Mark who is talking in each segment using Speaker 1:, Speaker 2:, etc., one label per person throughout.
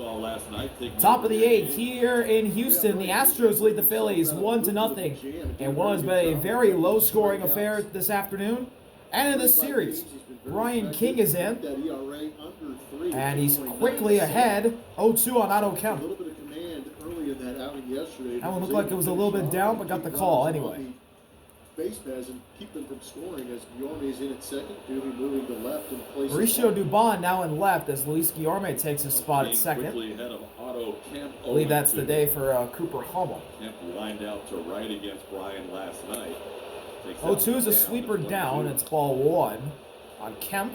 Speaker 1: Last night,
Speaker 2: Top of the 8th here in Houston. The Astros lead the Phillies 1-0. And what has been a very low-scoring affair this afternoon and in this series. Bryan King is in, and he's quickly ahead. 0-2 on auto count. That one looked like it was a little bit down, but got the call anyway.
Speaker 3: Base paths and keep them from scoring as Guillorme is in at second. Dooley moving to left and placing.
Speaker 2: Mauricio Dubon now in left as Luis Guillorme takes his spot at second. I believe that's the day for Cooper Hummel.
Speaker 1: Kemp lined out to right against Bryan last night.
Speaker 2: 0-2 is a sweeper down. It's ball 1 on Kemp.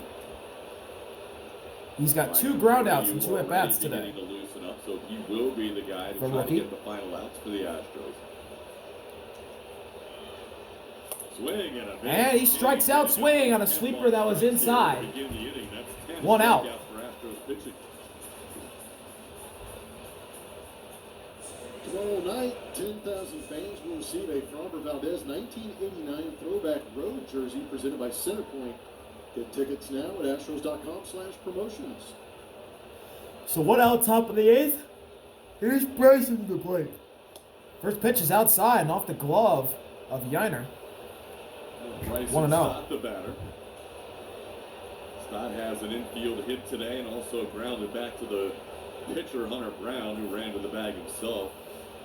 Speaker 2: He's got 2 groundouts and 2 at-bats today.
Speaker 1: So he will be the guy to try to get the final outs for the Astros.
Speaker 2: And he strikes out swinging on a sweeper that was inside. 1 out.
Speaker 3: Tomorrow night, 10,000 fans will receive a Framber Valdez 1989 throwback road jersey presented by Centerpoint. Get tickets now at Astros.com/promotions.
Speaker 2: So what out top of the 8th? Here's Bryson to the plate. First pitch is outside and off the glove of Yiner. 1-0.
Speaker 1: The batter. Stott has an infield hit today and also grounded back to the pitcher Hunter Brown, who ran to the bag himself.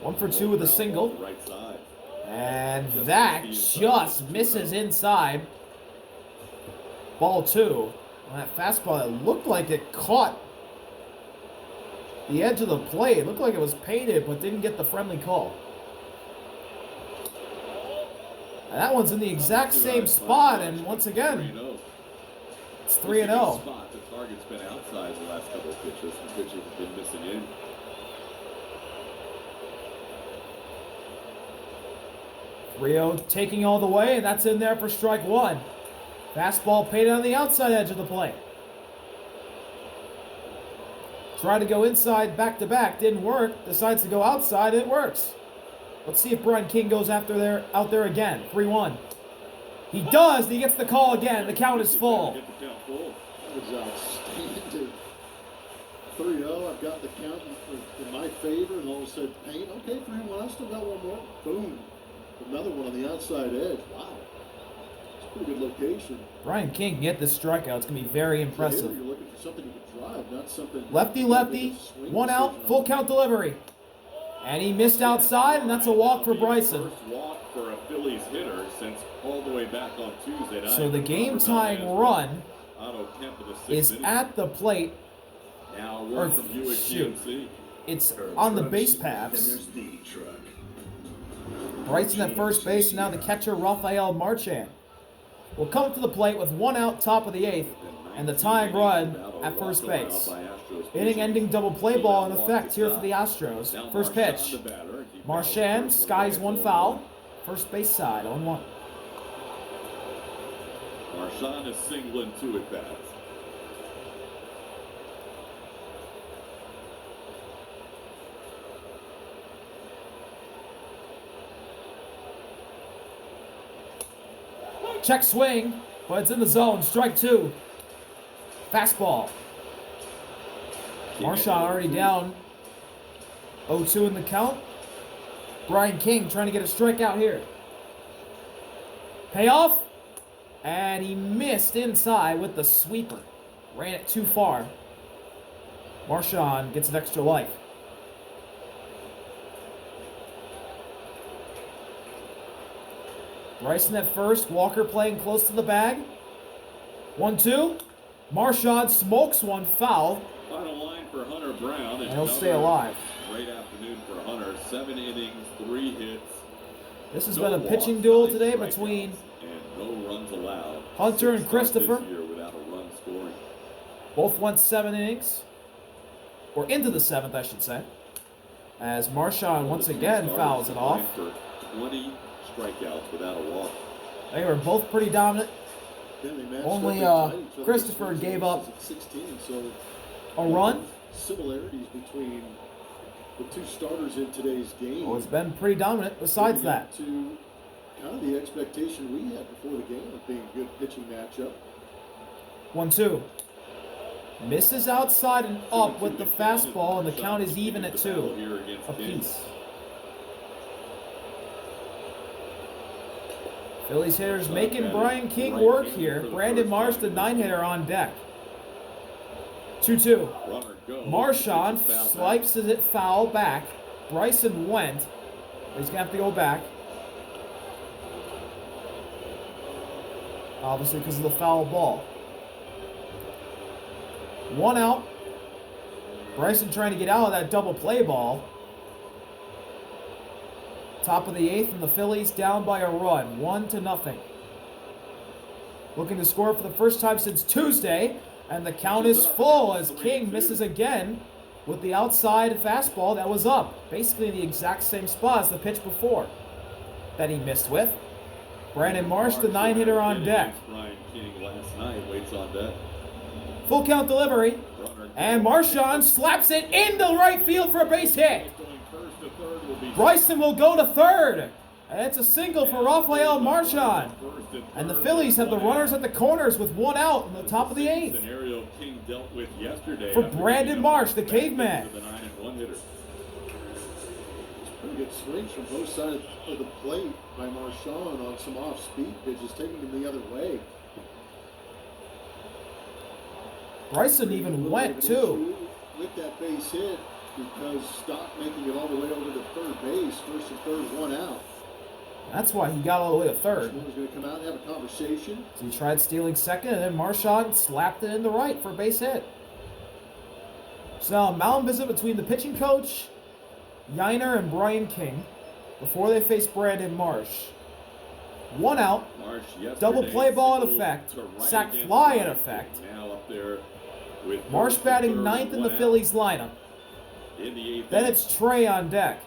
Speaker 2: 1 for 2 with a single.
Speaker 1: Right side.
Speaker 2: And that just misses inside. Ball 2. On that fastball, it looked like it caught the edge of the plate. It looked like it was painted, but didn't get the friendly call. And that one's in the exact same spot, and once again, it's 3-0.
Speaker 1: The target's been outside the last couple of pitches. The pitchers have been missing in.
Speaker 2: Rio taking all the way, and that's in there for strike 1. Fastball painted on the outside edge of the plate. Tried to go inside back-to-back, didn't work. Decides to go outside, and it works. Let's see if Bryan King goes out there again. 3-1. He does. He gets the call again. The count is full.
Speaker 3: That was outstanding. 3-0. I've got the count in my favor, and all of a sudden, paint. Okay, 3-1. I still got one more. Boom. Another one on the outside edge. Wow. It's a pretty good location.
Speaker 2: Bryan King can get this strikeout. It's going to be very impressive.
Speaker 3: You're looking for something you can drive, not something.
Speaker 2: Lefty. 1 out. Full count delivery. And he missed outside, and that's a walk for Bryson.
Speaker 1: First walk for a Phillies hitter since all the way back on Tuesday night.
Speaker 2: So the game-tying run is at the plate.
Speaker 1: Now word from Buick GMC.
Speaker 2: It's on the base paths. Bryson at first base, and now the catcher Rafael Marchand will come up to the plate with 1 out top of the 8th, and the tying run at first base. Inning-ending double play ball in effect here for the Astros. First pitch. Marchand skies 1 foul. First base side, 0-1.
Speaker 1: Marchand is singling 2 at bats.
Speaker 2: Check swing, but it's in the zone. Strike 2. Fastball. Marchand already down 0-2 in the count. Bryan King trying to get a strikeout here. Payoff. And he missed inside with the sweeper. Ran it too far. Marchand gets an extra life. Bryson at first. Walker playing close to the bag. 1-2. Marchand smokes 1 foul.
Speaker 1: Final line for Hunter Brown.
Speaker 2: And he'll stay alive.
Speaker 1: Great afternoon for Hunter. 7 innings, 3 hits.
Speaker 2: This has been a pitching duel today between
Speaker 1: no runs allowed.
Speaker 2: Hunter and Cristopher.
Speaker 1: Without a run scoring.
Speaker 2: Both went 7 innings. Or into the 7th, I should say. As Marchand once again fouls it off.
Speaker 1: For 20 strikeouts without a walk.
Speaker 2: They were both pretty dominant. Only Cristopher gave up a run.
Speaker 3: Similarities between the 2 starters in today's game.
Speaker 2: Well, it's been pretty dominant besides that.
Speaker 3: To kind of the expectation we had before the game of being a good pitching matchup.
Speaker 2: 1-2. Misses outside and up with the fastball, and the count is even at 2 apiece. Phillies hitters making Bryan King work here. Brandon Marsh, the 9-hitter, on deck. 2-2. Marchand slices it foul back. Bryson went. He's going to have to go back. Obviously because of the foul ball. 1 out. Bryson trying to get out of that double play ball. Top of the 8th, and the Phillies down by a run, 1-0. Looking to score for the first time since Tuesday, and the count is full as King misses again with the outside fastball that was up. Basically in the exact same spot as the pitch before that he missed with. Brandon Marsh, the 9-hitter, on deck.
Speaker 1: Bryan King last night waits on deck.
Speaker 2: Full count delivery, and Marchand slaps it into right field for a base hit. Bryson will go to third, and it's a single for Rafael Marchand. And the Phillies have the runners at the corners with 1 out in the top of the 8th.
Speaker 1: Scenario King dealt with yesterday
Speaker 2: for Brandon Marsh, the caveman.
Speaker 3: Pretty good swings from both sides of the plate by Marchand on some off-speed pitches, taking him the other way.
Speaker 2: Bryson even went too
Speaker 3: with that base hit, because Stock making it all the way over to third base, first and third, 1 out.
Speaker 2: That's why he got all the way to third.
Speaker 3: He was going to come out and have a conversation.
Speaker 2: So he tried stealing second, and then Marchand slapped it in the right for a base hit. So now a mound visit between the pitching coach, Yiner, and Bryan King before they face Brandon Marsh. 1 out, double play ball in effect, sac fly in effect.
Speaker 1: Now up there with
Speaker 2: Marsh batting 9th in the Phillies lineup. Then it's Trey on deck.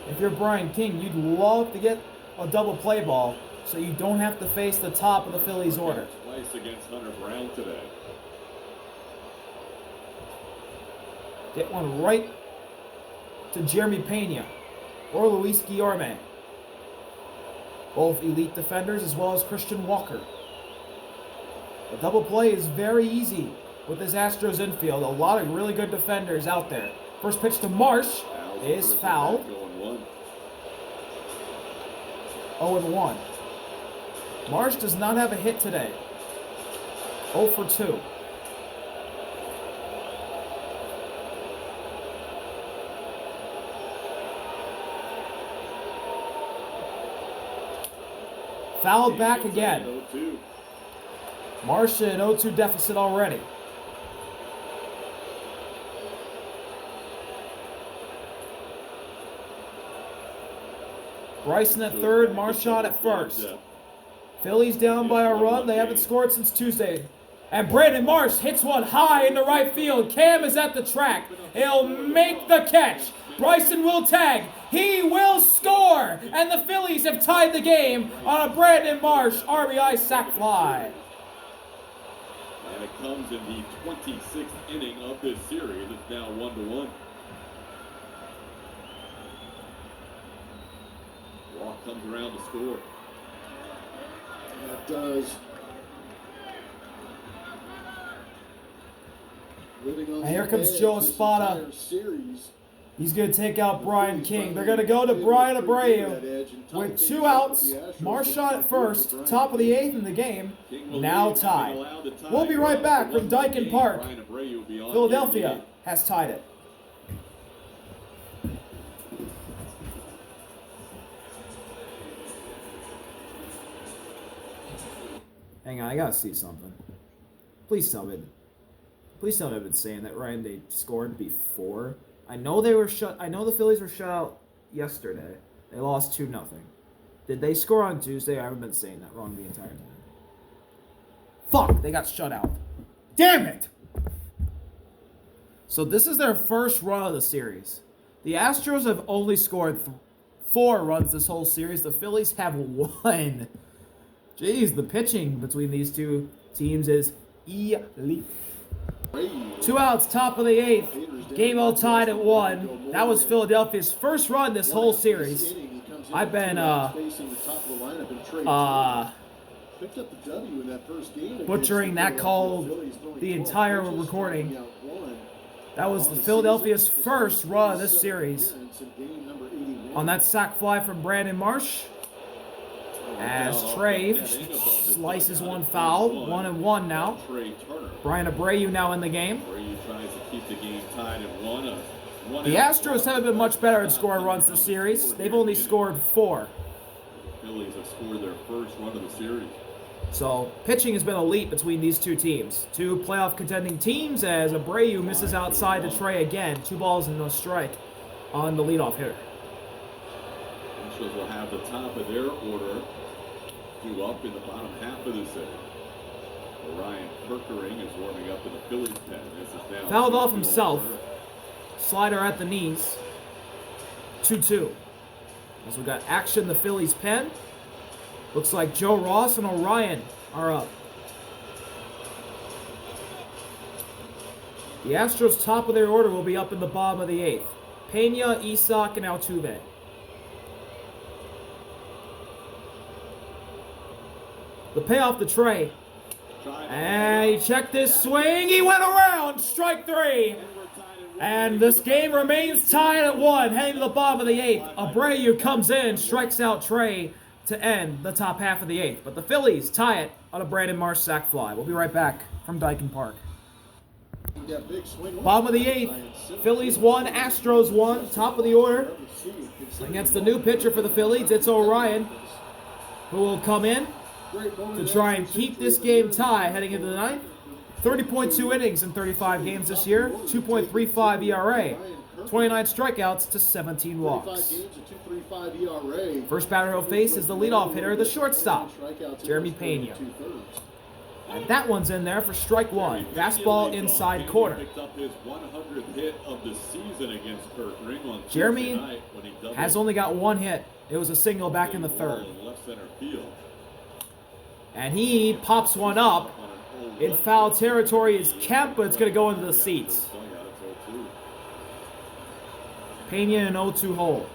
Speaker 2: If you're Bryan King, you'd love to get a double play ball so you don't have to face the top of the Phillies order.
Speaker 1: Twice against Hunter Brown today.
Speaker 2: Get one right to Jeremy Pena or Luis Guillorme. Both elite defenders as well as Christian Walker. The double play is very easy with this Astros infield. A lot of really good defenders out there. First pitch to Marsh is fouled. 0-1. Marsh does not have a hit today. 0 for 2. Fouled back again. Marsh in 0-2 deficit already. Bryson at third, Marchand at first. Phillies down by a run. They haven't scored since Tuesday. And Brandon Marsh hits one high into right field. Cam is at the track. He'll make the catch. Bryson will tag. He will score. And the Phillies have tied the game on a Brandon Marsh RBI sac fly.
Speaker 1: And it comes in the 26th inning of this series. It's now 1-1. Walk comes around to score.
Speaker 3: That does.
Speaker 2: And here comes Joe Espada. He's going to take out Bryan King. They're going to go to Bryan Abreu with 2 outs. Marchand at first, top of the 8th in the game, now tied. We'll be right back from Dyken Park. Philadelphia has tied it. Hang on, I gotta see something. Please tell me I've been saying that right. They scored before. I know they were shut. I know the Phillies were shut out yesterday. They lost 2-0. Did they score on Tuesday? I haven't been saying that wrong the entire time. Fuck! They got shut out. Damn it! So this is their first run of the series. The Astros have only scored 4 runs this whole series. The Phillies have 1. Jeez, the pitching between these two teams is elite. 2 outs, top of the 8th. Game all tied at 1. That was Philadelphia's first run this whole series. I've been
Speaker 3: facing the top of the lineup and trade picked up the W in that first game.
Speaker 2: butchering that call the entire recording. That was the Philadelphia's first run of this series. On that sac fly from Brandon Marsh. As Trey slices one foul, 1-1 now. Bryan Abreu now in the game.
Speaker 1: Tries to keep the game tied at 1.
Speaker 2: The Astros haven't been much better at scoring runs this series. They've only scored 4.
Speaker 1: The Phillies have scored their first run of the series.
Speaker 2: So, pitching has been elite between these two teams. Two playoff contending teams as Abreu misses outside to Trey again. 2 balls and no strike on the leadoff hitter.
Speaker 1: Astros will have the top of their order due up in the bottom half of the second. Ryan Perkering is warming up in the Phillies pen. This is now
Speaker 2: fouled off himself. Slider at the knees. 2-2. As we got action in the Phillies pen. Looks like Joe Ross and Orion are up. The Astros' top of their order will be up in the bottom of the 8th. Pena, Isak, and Altuve. The payoff to Trey. And he checked his swing. He went around. Strike 3. And this game remains tied at 1, heading to the bottom of the 8th. Abreu comes in, strikes out Trey to end the top half of the 8th. But the Phillies tie it on a Brandon Marsh sac fly. We'll be right back from Dyken Park. Bottom of the 8th. Phillies 1, Astros 1. Top of the order. Against the new pitcher for the Phillies, it's Orion, who will come in to try and keep this game tied heading into the 9th. 30.2 innings in 35 games this year, 2.35 ERA, 29 strikeouts to 17 walks. First batter he'll face is the leadoff hitter, the shortstop, Jeremy Pena. And that one's in there for strike 1. Fastball inside corner. Jeremy has only got 1 hit. It was a single back in the 3rd. And he pops one up. In foul territory is Kemp, but it's going to go into the seats. Pena in an 0-2 hole.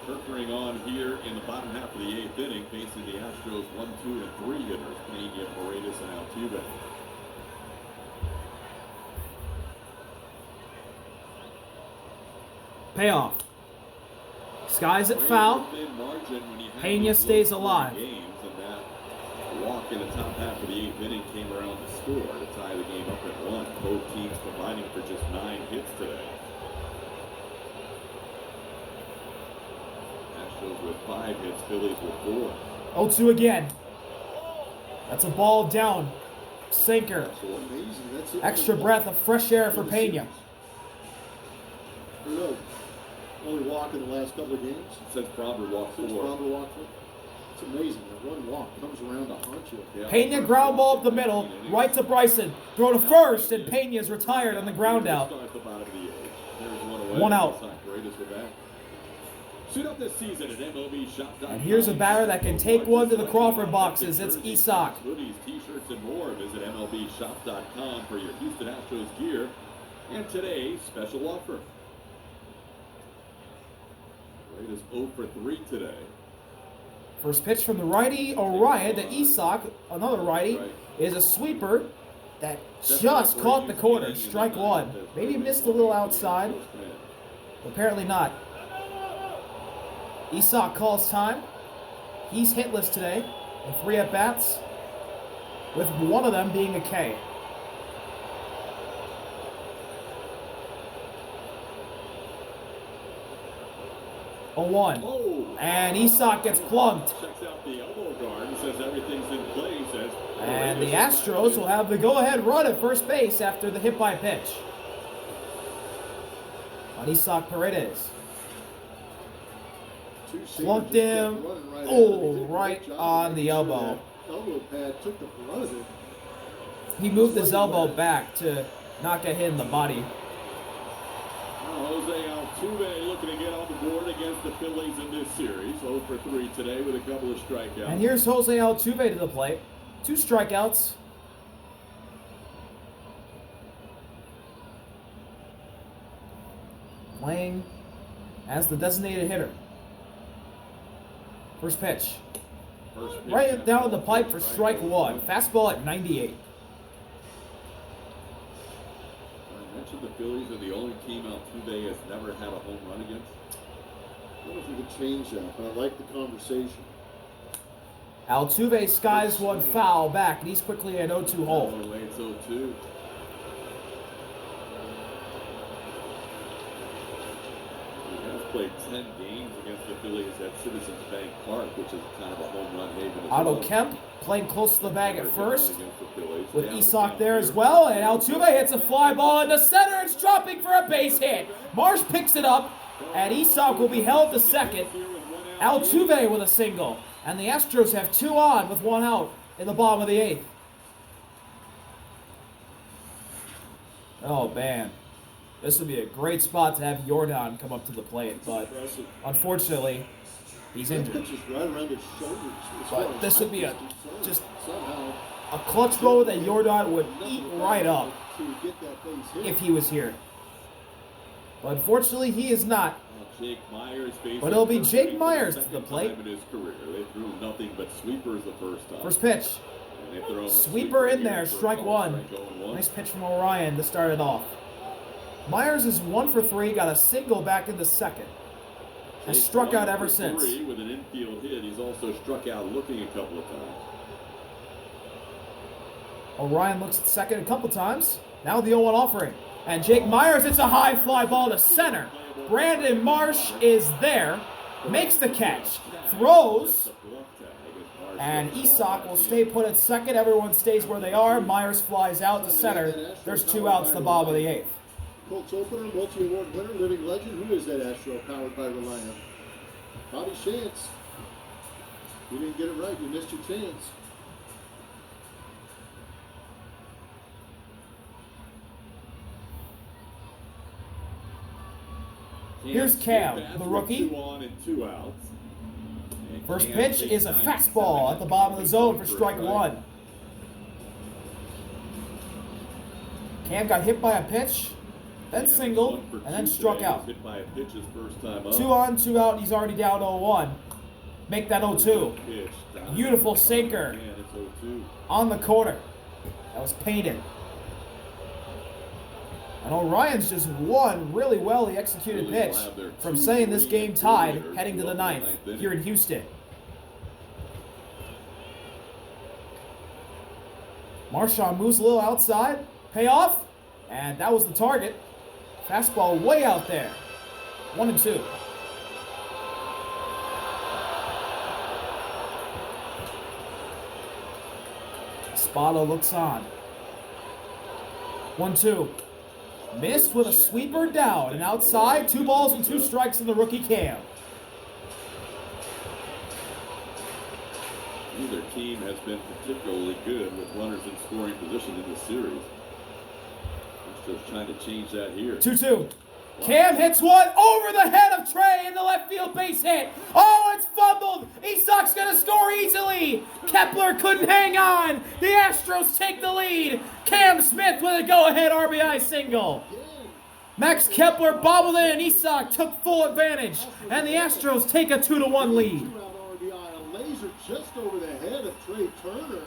Speaker 1: Perkering on here in the bottom half of the 8th inning, facing the Astros 1, 2, and 3 hitters, Pena, Paredes, and Altuve.
Speaker 2: Payoff. Skies it foul. Pena stays alive.
Speaker 1: Walk in the top half of the 8th inning came around to score to tie the game up at 1. Both teams combining for just 9 hits today. Astros with 5 hits, Phillies with 4.
Speaker 2: 0-2 again. That's a ball down. Sinker. Extra breath of fresh air for Pena.
Speaker 3: Only walk in the last couple of games.
Speaker 1: Since Bromber walked 4.
Speaker 3: It's amazing that one walk comes around to haunt you.
Speaker 2: Yeah. Pena ground ball up the middle, right to Bryson. Throw to first, and Pena's retired on the ground out. 1 out. And here's a batter that can take one to the Crawford boxes. It's Isak.
Speaker 1: Hoodies, t-shirts, and more. Visit MLBshop.com for your Houston Astros gear. And today's special offer. Raiders 0 for 3 today.
Speaker 2: First pitch from the righty, Orion to Isak, another righty, is a sweeper that just caught the corner. Strike 1. Maybe missed a little outside. Apparently not. Isak calls time. He's hitless today in 3 at-bats, with one of them being a K. Oh, and Isak gets plunked. And the Astros will have the go-ahead run at first base after the hit by pitch on Isak Paredes. Plunked him. Oh, right on the elbow. He moved his elbow back to not get hit in the body.
Speaker 1: Jose Altuve looking to get on the board against the Phillies in this series. 0 for 3 today with a couple of strikeouts.
Speaker 2: And here's Jose Altuve to the plate. 2 strikeouts. Playing as the designated hitter. First pitch.
Speaker 1: First pitch,
Speaker 2: Right down the pipe for
Speaker 1: strike
Speaker 2: strike one. Fastball at 98.
Speaker 1: I mentioned the Phillies are the only team Altuve has never had a home run against.
Speaker 3: I don't know if we could change that, but I like the conversation.
Speaker 2: Altuve skies one foul back, and he's quickly an 0-2 hole.
Speaker 1: Away, it's 0-2. He has played 10 games against the Phillies at Citizens Bank Park, which is kind of a home run haven.
Speaker 2: Otto Kemp playing close to the bag at first, with
Speaker 1: Yeah,
Speaker 2: Isak there as well, and Altuve hits a fly ball into center. It's dropping for a base hit. Marsh picks it up, and Isak will be held to second. Altuve with a single, and the Astros have 2 on with 1 out in the bottom of the 8th. Oh man, this would be a great spot to have Jordan come up to the plate, but unfortunately, he's injured.
Speaker 3: Pitches right around his shoulders.
Speaker 2: But this would be just a clutch blow that Jordan would eat right up if he was here. But unfortunately, he is not.
Speaker 1: Jake Myers
Speaker 2: But it'll be Jake Myers to the plate.
Speaker 1: In his career. They threw nothing but sweepers the first time.
Speaker 2: First pitch.
Speaker 1: And they throw a
Speaker 2: Sweeper in there,
Speaker 1: for a
Speaker 2: strike
Speaker 1: ball,
Speaker 2: one.
Speaker 1: strike 0-1.
Speaker 2: Nice pitch from Orion to start it off. Myers is 1 for 3, got a single back in the second. Has
Speaker 1: Jake
Speaker 2: struck out
Speaker 1: 1
Speaker 2: ever
Speaker 1: for
Speaker 2: since.
Speaker 1: 3 with an infield hit. He's also struck out looking a couple of times.
Speaker 2: Orion looks at second a couple times. Now the 0-1 offering. And Jake Myers hits a high fly ball to center. Brandon Marsh is there. Makes the catch. Throws. And Isak will stay put at second. Everyone stays where they are. Myers flies out to center. There's 2 outs in the bottom of the 8th.
Speaker 3: Colts opener, multi-award winner, living legend. Who is that Astro powered by Reliant? Bobby Shantz. You didn't get it right. You missed your chance.
Speaker 2: Here's Cam, the rookie.
Speaker 1: 2 on and 2 outs. And
Speaker 2: First
Speaker 1: Cam
Speaker 2: pitch
Speaker 1: takes
Speaker 2: is a
Speaker 1: 97
Speaker 2: fastball at the bottom of the zone for strike
Speaker 1: strike.
Speaker 2: 1. Cam got hit by a pitch, then
Speaker 1: Cam
Speaker 2: singled,
Speaker 1: 1 for
Speaker 2: and then
Speaker 1: 2
Speaker 2: struck
Speaker 1: today.
Speaker 2: out.
Speaker 1: He was hit by a pitch his first time up.
Speaker 2: 2 on, 2 out, and he's already down 0-1. Make that 0-2.
Speaker 1: Pitch down.
Speaker 2: Beautiful sinker
Speaker 1: Man, it's 0-2.
Speaker 2: on the corner. That was painted. And Orion's just one really well executed pitch from setting this game tied heading to the 9th here in Houston. Marchand moves a little outside. Payoff. And that was the target. Fastball way out there. 1-2. Spada looks on. 1-2. Missed with a sweeper down and outside. 2 balls and 2 strikes in the rookie Cam.
Speaker 1: Neither team has been particularly good with runners in scoring position in this series. Just trying to change that here.
Speaker 2: 2-2. Cam hits one over the head of Trey in the left field base hit. Oh, it's fumbled. Isak's going to score easily. Kepler couldn't hang on. The Astros take the lead. Cam Smith with a go-ahead RBI single. Max Kepler bobbled in. Isak took full advantage. And the Astros take a 2-1 lead.
Speaker 3: 2-out RBI. A laser just over the head of Trey Turner.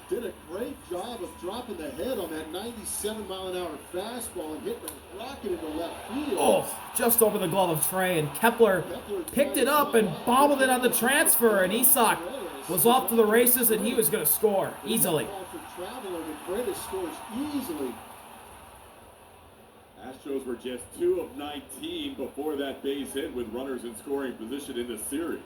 Speaker 3: Did a great job of dropping the head on that 97-mile-an-hour fastball and hitting a rocket into left field.
Speaker 2: Oh, just over the glove of Trey, and Kepler picked it up and bobbled it on the transfer, and Isak was off to the races, and he was going to score easily.
Speaker 3: Scores easily.
Speaker 1: Astros were just 2 of 19 before that base hit with runners in scoring position in the series.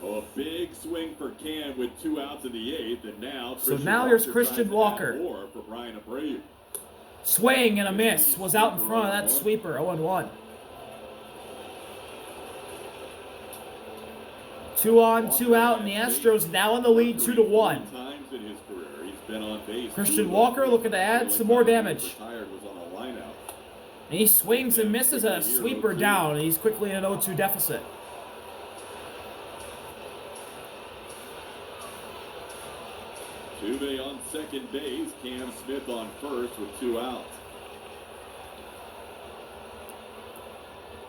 Speaker 1: Oh, a big swing for Cam with 2 outs in the 8th, and now
Speaker 2: here's Christian Walker.
Speaker 1: More for Bryan Abreu.
Speaker 2: Swing and a miss was out in front of that sweeper. 0-1. 2 on, 2 out, and the Astros now in the lead 2-1.
Speaker 1: Times in his career, he's been on base.
Speaker 2: Christian Walker looking to add some more damage.
Speaker 1: Retired was on a lineup.
Speaker 2: And he swings and misses a sweeper down, and he's quickly in an 0-2 deficit.
Speaker 1: Tuve on second base, Cam Smith on first with 2 outs.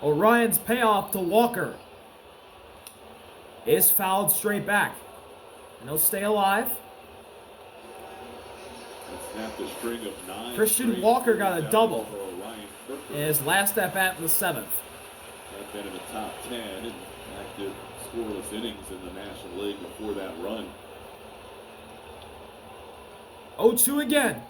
Speaker 2: Orion's payoff to Walker. is fouled straight back. And he'll stay alive.
Speaker 1: Snapped a string of 9
Speaker 2: Christian Walker got a double
Speaker 1: for Ryan Kirker.
Speaker 2: in his last at bat in the 7th.
Speaker 1: Had been in the top 10 in active scoreless innings in the National League before that run.
Speaker 2: 0-2 again.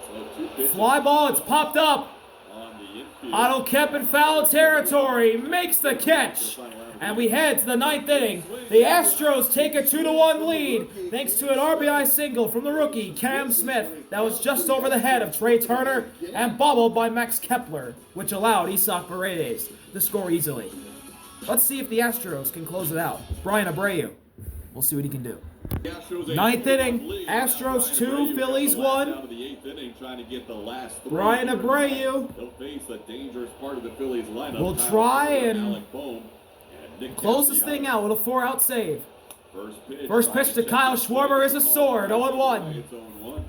Speaker 1: So 2 pitches
Speaker 2: Fly ball, it's popped up.
Speaker 1: on the infield.
Speaker 2: Otto Kemp in foul territory makes the catch. And we head to the 9th inning. The Astros take a 2-1 lead thanks to an RBI single from the rookie, Cam Smith, that was just over the head of Trey Turner and bobbled by Max Kepler, which allowed Isaac Paredes to score easily. Let's see if the Astros can close it out. Bryan Abreu. We'll see what he can do. 9th inning, Astros 2, Phillies 1. Bryan Abreu
Speaker 1: He'll face a dangerous part of the Phillies lineup.
Speaker 2: will try and
Speaker 1: Alec Bohm and
Speaker 2: close this thing out with a 4-out save.
Speaker 1: First
Speaker 2: First pitch to Kyle Schwarber is a sword, 0-1.
Speaker 1: It's 0-1.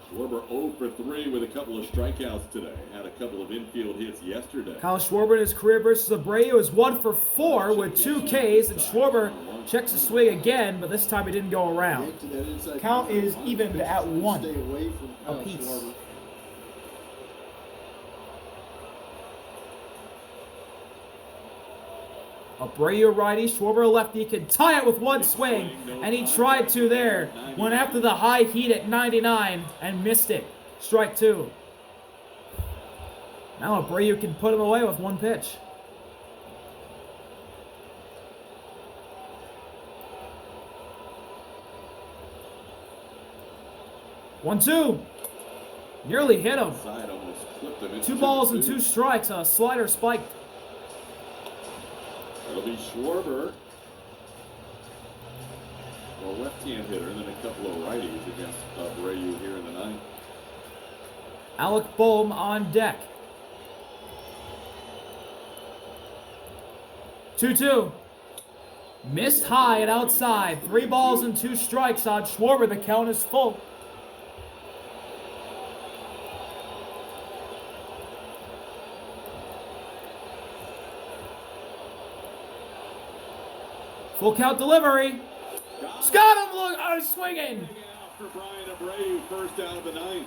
Speaker 1: Schwarber 0 for 3 with a couple of strikeouts today. Had a couple of infield hits yesterday.
Speaker 2: Kyle Schwarber in his career versus Abreu is 1 for 4 with 2 Ks, and Schwarber checks the swing again, but this time it didn't go around. Count is evened at 1 apiece. Abreu righty, Schwarber lefty, can tie it with one swing, and he tried to there. Went after the high heat at 99 and missed it. Strike 2. Now Abreu can put him away with 1 pitch. One, 2. Nearly hit him. 2 balls and 2 strikes. A slider spiked.
Speaker 1: It'll be Schwarber, a left-hand hitter, and then a couple of righties against Abreu here in the 9th.
Speaker 2: Alec Bohm on deck. 2-2. Missed high and outside. 3 balls and 2 strikes on Schwarber. The count is full. Full count delivery. Got him, look, swinging.
Speaker 1: For Bryan Abreu, first out of the 9th.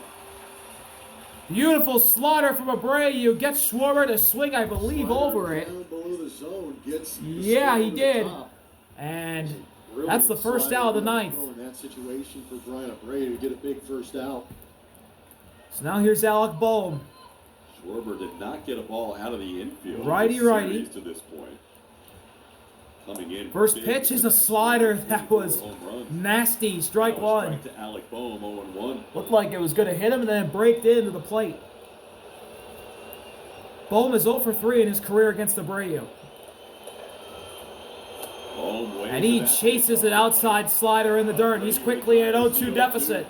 Speaker 2: Beautiful slider from Abreu. Gets Schwarber to swing, I believe, over it. Yeah, he did. And that's the first out of the 9th.
Speaker 3: In that situation for Bryan Abreu to get a big first out.
Speaker 2: So now here's Alec Bohm.
Speaker 1: Schwarber did not get a ball out of the infield.
Speaker 2: Righty.
Speaker 1: To this point. Coming in
Speaker 2: First pitch is a slider that was nasty. Strike 1.
Speaker 1: To Alec Bohm, 0-1.
Speaker 2: Looked like it was going to hit him and then braked into the plate. Bohm is 0 for 3 in his career against Abreu. And he chases an outside slider in the dirt. He's quickly in an 0-2 deficit.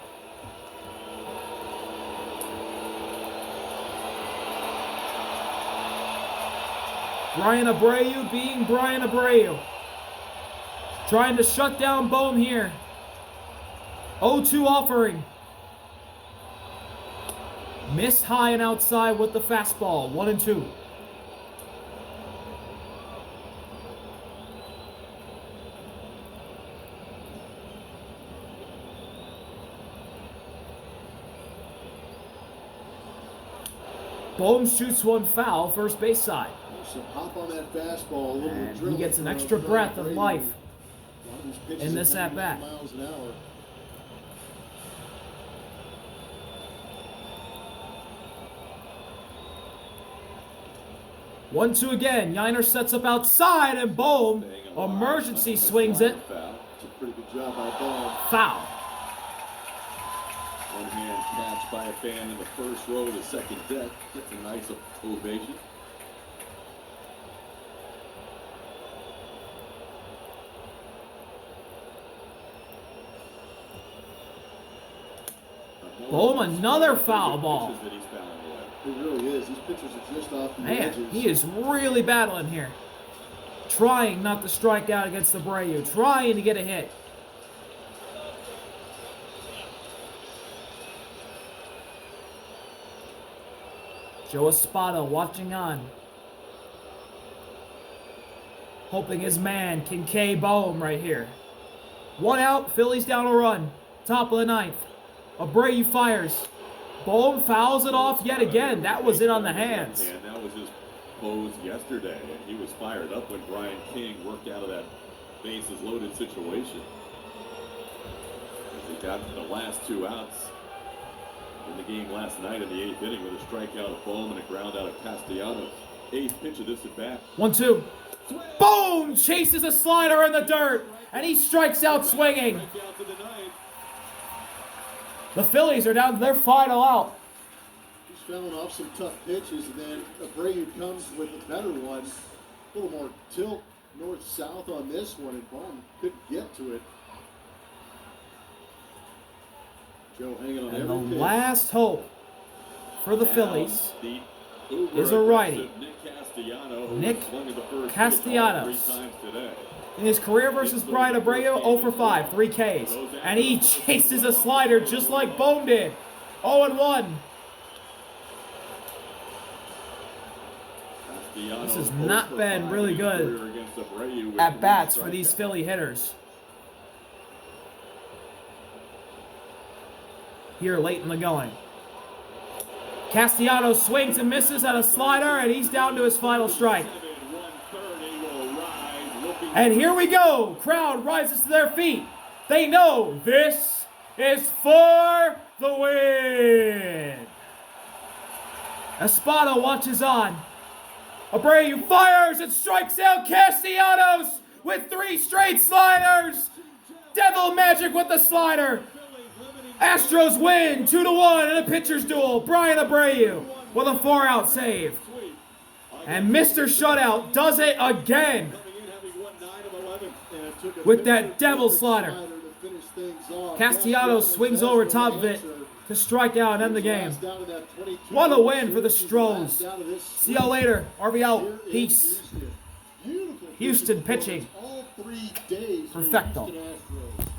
Speaker 2: Bryan Abreu being Bryan Abreu. Trying to shut down Bohm here. 0-2 offering. Missed high and outside with the fastball. 1-2. Bohm shoots one foul, first base side.
Speaker 3: So hop on that fastball, a little
Speaker 2: And he
Speaker 3: drill
Speaker 2: gets an
Speaker 3: from
Speaker 2: extra breath of
Speaker 3: Bryan
Speaker 2: life
Speaker 3: Abreu. A lot of these pitches
Speaker 2: in this
Speaker 3: are
Speaker 2: at bat.
Speaker 3: miles an hour.
Speaker 2: One, 2 again. Yiner sets up outside, and Bohm emergency swings it.
Speaker 3: It's a pretty good job by Bohm.
Speaker 2: Foul.
Speaker 1: One-hand catch by a fan in the first row of the second deck. Gets a nice ovation.
Speaker 2: Bohm, another foul ball.
Speaker 3: It really is. These pitchers are just off the
Speaker 2: Man,
Speaker 3: edges.
Speaker 2: he is really battling here. Trying not to strike out against Abreu. Trying to get a hit. Joe Espada watching on. Hoping his man can K-Bohm right here. 1 out, Phillies down a run. Top of the 9th. Abreu fires. Bohm fouls it off yet again. That was in on the hands.
Speaker 1: And that was his pose yesterday. And he was fired up when Brian King worked out of that bases loaded situation. As he got the last 2 outs in the game last night in the 8th inning with a strikeout of Bohm and a ground out of Castellanos. 8th pitch of this at bat.
Speaker 2: 1-2. Boom! Chases a slider in the dirt, and he strikes out swinging. The Phillies are down to their final out.
Speaker 3: He's fouling off some tough pitches, and then Abreu comes with a better one. A little more tilt north-south on this one, and Bohm couldn't get to it. Joe hanging on
Speaker 2: And
Speaker 3: every
Speaker 2: the
Speaker 3: pitch.
Speaker 2: last hope for the Phillies is a righty. Nick Castellanos. In his career versus Bryan Abreu, 0 for 5, 3 Ks. And he chases a slider just like Bohm did. 0-1. This has not been really good at bats for these Philly hitters. Here late in the going. Castellanos swings and misses at a slider, and he's down to his final strike. And here we go. Crowd rises to their feet. They know this is for the win. Espada watches on. Abreu fires and strikes out Castellanos with 3 straight sliders. Devil magic with the slider. Astros win 2-1 in a pitcher's duel. Bryan Abreu with a 4-out save. And Mr. Shutout does it again with that devil slider. Castellanos swings over top of it to strike out and end the game. What a win for the Stros. See y'all later. RBI out. Peace. Houston pitching. Perfecto.